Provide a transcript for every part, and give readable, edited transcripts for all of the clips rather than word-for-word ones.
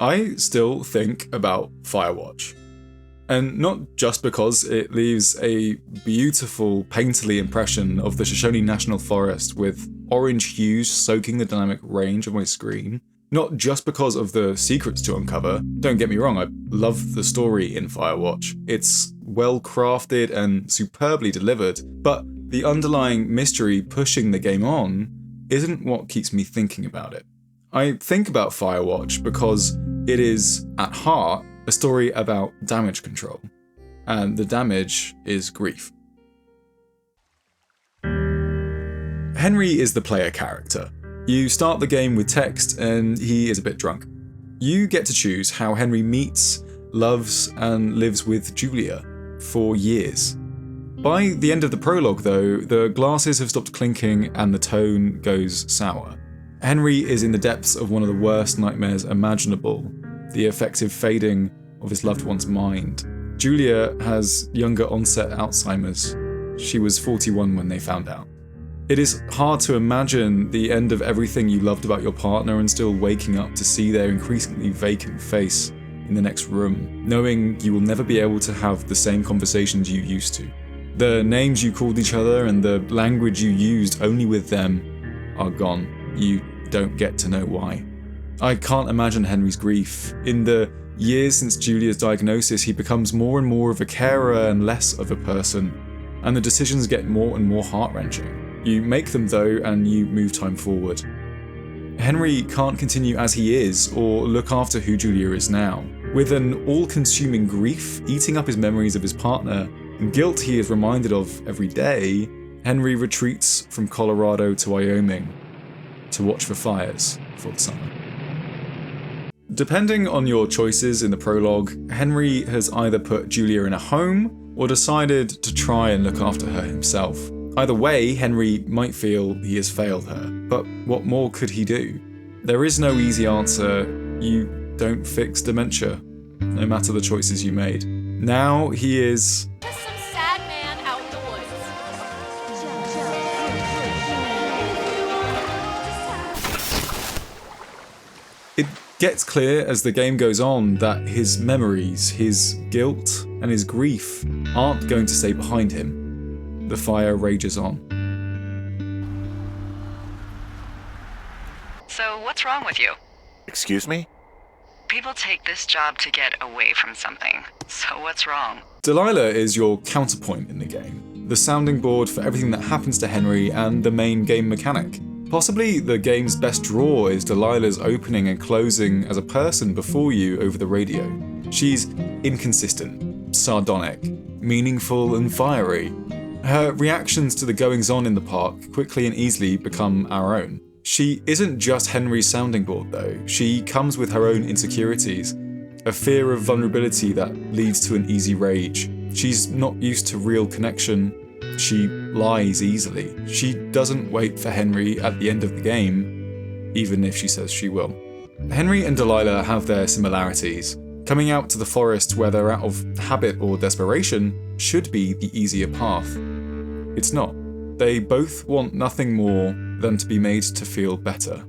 I still think about Firewatch. And not just because it leaves a beautiful, painterly impression of the Shoshone National Forest with orange hues soaking the dynamic range of my screen, not just because of the secrets to uncover. Don't get me wrong, I love the story in Firewatch. It's well crafted and superbly delivered, but the underlying mystery pushing the game on isn't what keeps me thinking about it. I think about Firewatch because it is, at heart, a story about damage control, and the damage is grief. Henry is the player character. You start the game with text and he is a bit drunk. You get to choose how Henry meets, loves, and lives with Julia for years. By the end of the prologue though, the glasses have stopped clinking and the tone goes sour. Henry is in the depths of one of the worst nightmares imaginable, the effective fading of his loved one's mind. Julia has younger onset Alzheimer's. She was 41 when they found out. It is hard to imagine the end of everything you loved about your partner and still waking up to see their increasingly vacant face in the next room, knowing you will never be able to have the same conversations you used to. The names you called each other and the language you used only with them are gone. You don't get to know why. I can't imagine Henry's grief. In the years since Julia's diagnosis, he becomes more and more of a carer and less of a person, and the decisions get more and more heart-wrenching. You make them though, and you move time forward. Henry can't continue as he is, or look after who Julia is now. With an all-consuming grief eating up his memories of his partner, and guilt he is reminded of every day, Henry retreats from Colorado to Wyoming to watch for fires for the summer. Depending on your choices in the prologue, Henry has either put Julia in a home or decided to try and look after her himself. Either way, Henry might feel he has failed her, but what more could he do? There is no easy answer. You don't fix dementia, no matter the choices you made. Now he is... just some sad man out in the woods. It gets clear as the game goes on that his memories, his guilt, and his grief aren't going to stay behind him. The fire rages on. So what's wrong with you? Excuse me? People take this job to get away from something. So what's wrong? Delilah is your counterpoint in the game, the sounding board for everything that happens to Henry and the main game mechanic. Possibly the game's best draw is Delilah's opening and closing as a person before you over the radio. She's inconsistent, sardonic, meaningful and fiery. Her reactions to the goings-on in the park quickly and easily become our own. She isn't just Henry's sounding board though, she comes with her own insecurities, a fear of vulnerability that leads to an easy rage. She's not used to real connection. She lies easily. She doesn't wait for Henry at the end of the game, even if she says she will. Henry and Delilah have their similarities. Coming out to the forest where they're out of habit or desperation should be the easier path. It's not. They both want nothing more than to be made to feel better.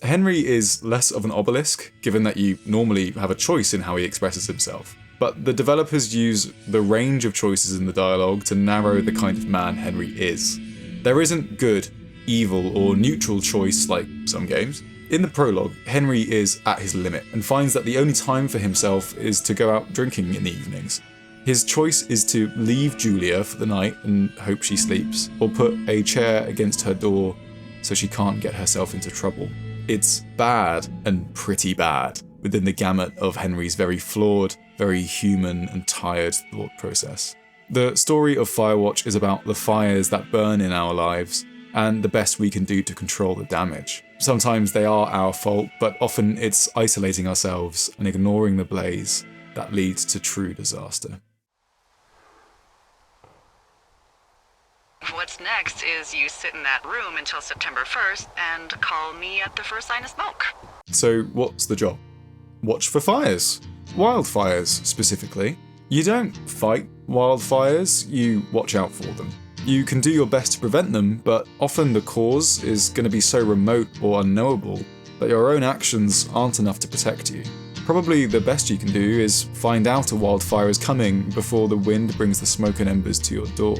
Henry is less of an obelisk, given that you normally have a choice in how he expresses himself. But the developers use the range of choices in the dialogue to narrow the kind of man Henry is. There isn't good, evil, or neutral choice like some games. In the prologue, Henry is at his limit and finds that the only time for himself is to go out drinking in the evenings. His choice is to leave Julia for the night and hope she sleeps, or put a chair against her door so she can't get herself into trouble. It's bad and pretty bad within the gamut of Henry's very flawed, very human and tired thought process. The story of Firewatch is about the fires that burn in our lives and the best we can do to control the damage. Sometimes they are our fault, but often it's isolating ourselves and ignoring the blaze that leads to true disaster. What's next is you sit in that room until September 1st and call me at the first sign of smoke. So what's the job? Watch for fires. Wildfires, specifically. You don't fight wildfires, you watch out for them. You can do your best to prevent them, but often the cause is going to be so remote or unknowable that your own actions aren't enough to protect you. Probably the best you can do is find out a wildfire is coming before the wind brings the smoke and embers to your door.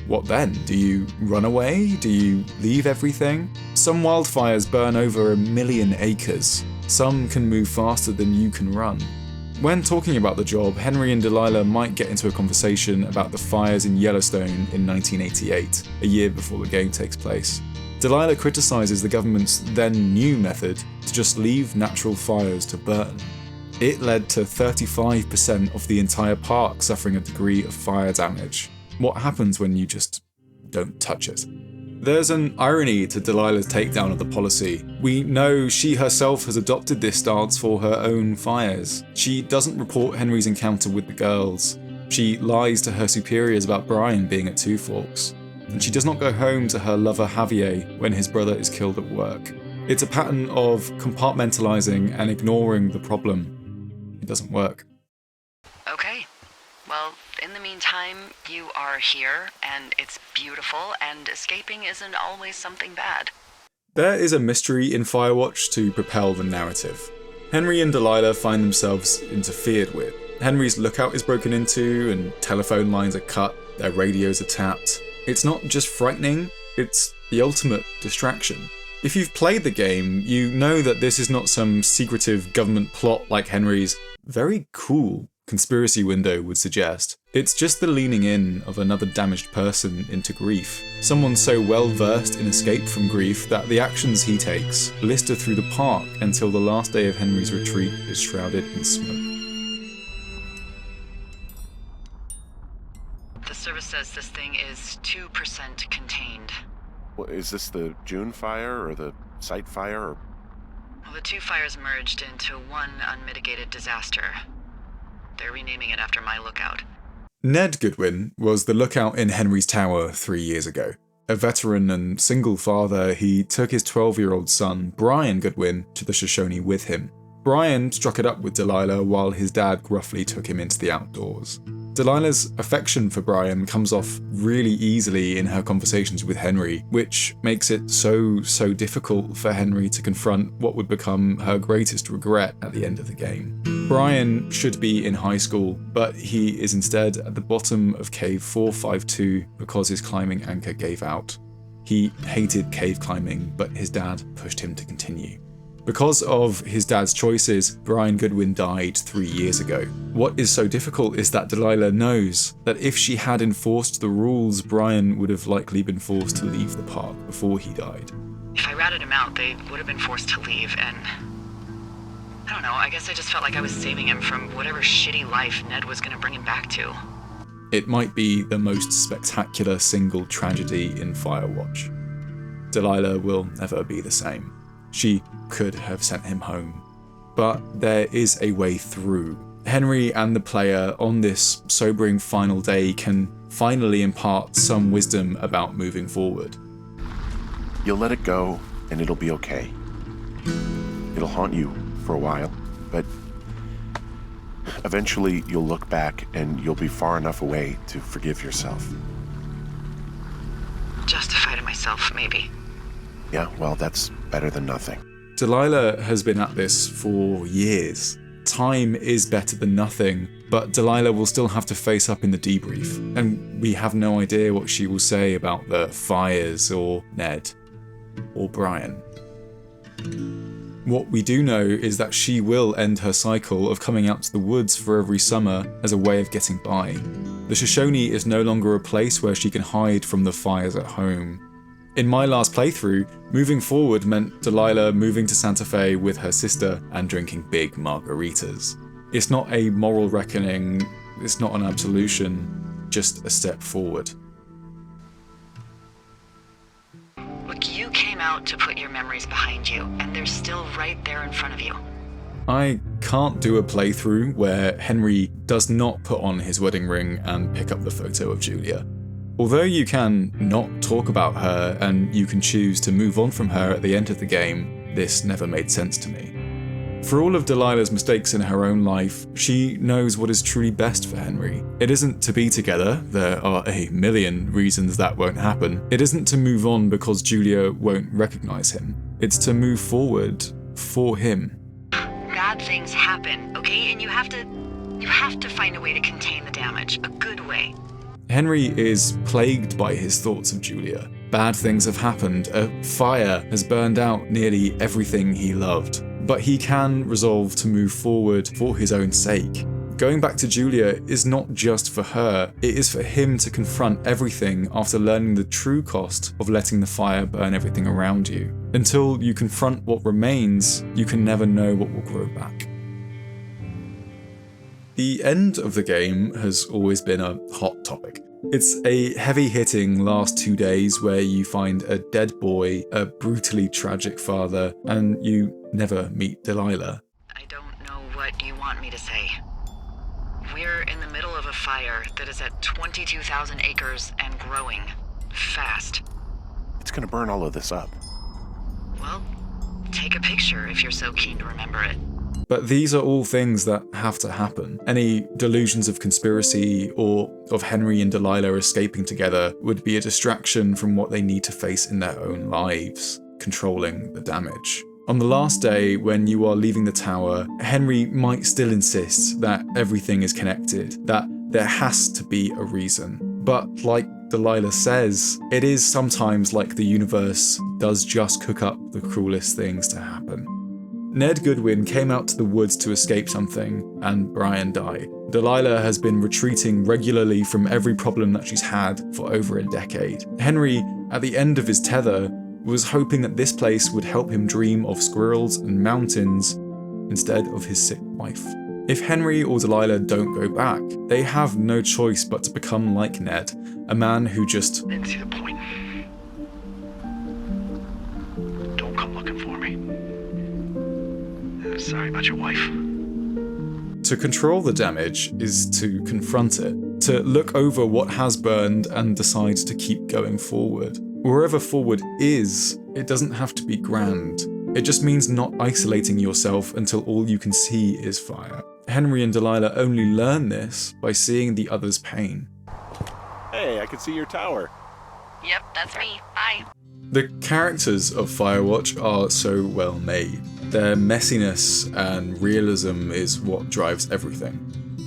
What then? Do you run away? Do you leave everything? Some wildfires burn over 1 million acres. Some can move faster than you can run. When talking about the job, Henry and Delilah might get into a conversation about the fires in Yellowstone in 1988, a year before the game takes place. Delilah criticises the government's then new method to just leave natural fires to burn. It led to 35% of the entire park suffering a degree of fire damage. What happens when you just don't touch it? There's an irony to Delilah's takedown of the policy. We know she herself has adopted this stance for her own fires. She doesn't report Henry's encounter with the girls. She lies to her superiors about Brian being at Two Forks. And she does not go home to her lover Javier when his brother is killed at work. It's a pattern of compartmentalizing and ignoring the problem. It doesn't work. Okay. Well, in the meantime, you are here, and it's beautiful, and escaping isn't always something bad. There is a mystery in Firewatch to propel the narrative. Henry and Delilah find themselves interfered with. Henry's lookout is broken into, and telephone lines are cut, their radios are tapped. It's not just frightening, it's the ultimate distraction. If you've played the game, you know that this is not some secretive government plot like Henry's very cool conspiracy window would suggest. It's just the leaning in of another damaged person into grief. Someone so well versed in escape from grief that the actions he takes blister through the park until the last day of Henry's retreat is shrouded in smoke. The service says this thing is 2% contained. Well, is this the June fire or the site fire? Or... Well, the two fires merged into one unmitigated disaster. They're renaming it after my lookout. Ned Goodwin was the lookout in Henry's Tower 3 years ago. A veteran and single father, he took his 12-year-old son, Brian Goodwin, to the Shoshone with him. Brian struck it up with Delilah while his dad gruffly took him into the outdoors. Delilah's affection for Brian comes off really easily in her conversations with Henry, which makes it so difficult for Henry to confront what would become her greatest regret at the end of the game. Brian should be in high school, but he is instead at the bottom of cave 452 because his climbing anchor gave out. He hated cave climbing, but his dad pushed him to continue. Because of his dad's choices, Brian Goodwin died 3 years ago. What is so difficult is that Delilah knows that if she had enforced the rules, Brian would have likely been forced to leave the park before he died. If I ratted him out, they would have been forced to leave, and... I don't know, I guess I just felt like I was saving him from whatever shitty life Ned was going to bring him back to. It might be the most spectacular single tragedy in Firewatch. Delilah will never be the same. She could have sent him home. But there is a way through. Henry and the player on this sobering final day can finally impart some wisdom about moving forward. You'll let it go, and it'll be okay. It'll haunt you for a while, but eventually you'll look back and you'll be far enough away to forgive yourself. Justify to myself, maybe. Yeah, well, that's better than nothing. Delilah has been at this for years. Time is better than nothing, but Delilah will still have to face up in the debrief, and we have no idea what she will say about the fires or Ned or Brian. What we do know is that she will end her cycle of coming out to the woods for every summer as a way of getting by. The Shoshone is no longer a place where she can hide from the fires at home. In my last playthrough, moving forward meant Delilah moving to Santa Fe with her sister and drinking big margaritas. It's not a moral reckoning, it's not an absolution, just a step forward. Look, you came out to put your memories behind you, and they're still right there in front of you. I can't do a playthrough where Henry does not put on his wedding ring and pick up the photo of Julia. Although you can not talk about her and you can choose to move on from her at the end of the game, this never made sense to me. For all of Delilah's mistakes in her own life, she knows what is truly best for Henry. It isn't to be together, there are a million reasons that won't happen. It isn't to move on because Julia won't recognise him. It's to move forward for him. Bad things happen, okay? And you have to find a way to contain the damage. A good way. Henry is plagued by his thoughts of Julia. Bad things have happened. A fire has burned out nearly everything he loved. But he can resolve to move forward for his own sake. Going back to Julia is not just for her, it is for him to confront everything after learning the true cost of letting the fire burn everything around you. Until you confront what remains, you can never know what will grow back. The end of the game has always been a hot topic. It's a heavy-hitting last 2 days where you find a dead boy, a brutally tragic father, and you never meet Delilah. I don't know what you want me to say. We're in the middle of a fire that is at 22,000 acres and growing. Fast. It's gonna burn all of this up. Well, take a picture if you're so keen to remember it. But these are all things that have to happen. Any delusions of conspiracy or of Henry and Delilah escaping together would be a distraction from what they need to face in their own lives, controlling the damage. On the last day, when you are leaving the tower, Henry might still insist that everything is connected, that there has to be a reason. But like Delilah says, it is sometimes like the universe does just cook up the cruelest things to happen. Ned Goodwin came out to the woods to escape something, and Brian died. Delilah has been retreating regularly from every problem that she's had for over a decade. Henry, at the end of his tether, was hoping that this place would help him dream of squirrels and mountains instead of his sick wife. If Henry or Delilah don't go back, they have no choice but to become like Ned, a man who just Didn't see the point. Don't come looking for me. Sorry about your wife. To control the damage is to confront it, to look over what has burned and decide to keep going forward. Wherever forward is, it doesn't have to be grand. It just means not isolating yourself until all you can see is fire. Henry and Delilah only learn this by seeing the other's pain. Hey, I can see your tower. Yep, that's me. Bye. The characters of Firewatch are so well made. Their messiness and realism is what drives everything.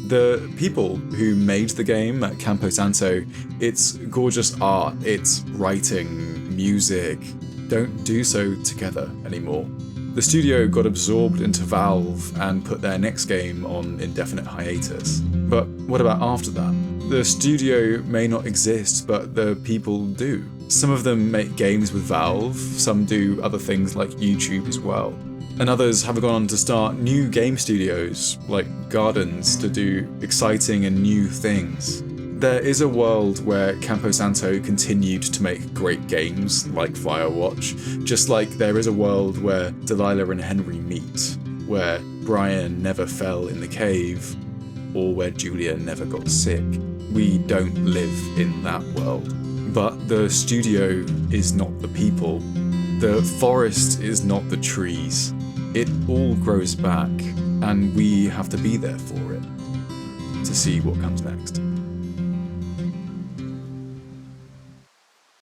The people who made the game at Campo Santo, it's gorgeous art, it's writing, music, don't do so together anymore. The studio got absorbed into Valve and put their next game on indefinite hiatus. But what about after that? The studio may not exist, but the people do. Some of them make games with Valve, some do other things like YouTube as well. And others have gone on to start new game studios, like Gardens, to do exciting and new things. There is a world where Campo Santo continued to make great games, like Firewatch, just like there is a world where Delilah and Henry meet, where Brian never fell in the cave, or where Julia never got sick. We don't live in that world. But the studio is not the people. The forest is not the trees. It all grows back, and we have to be there for it, to see what comes next.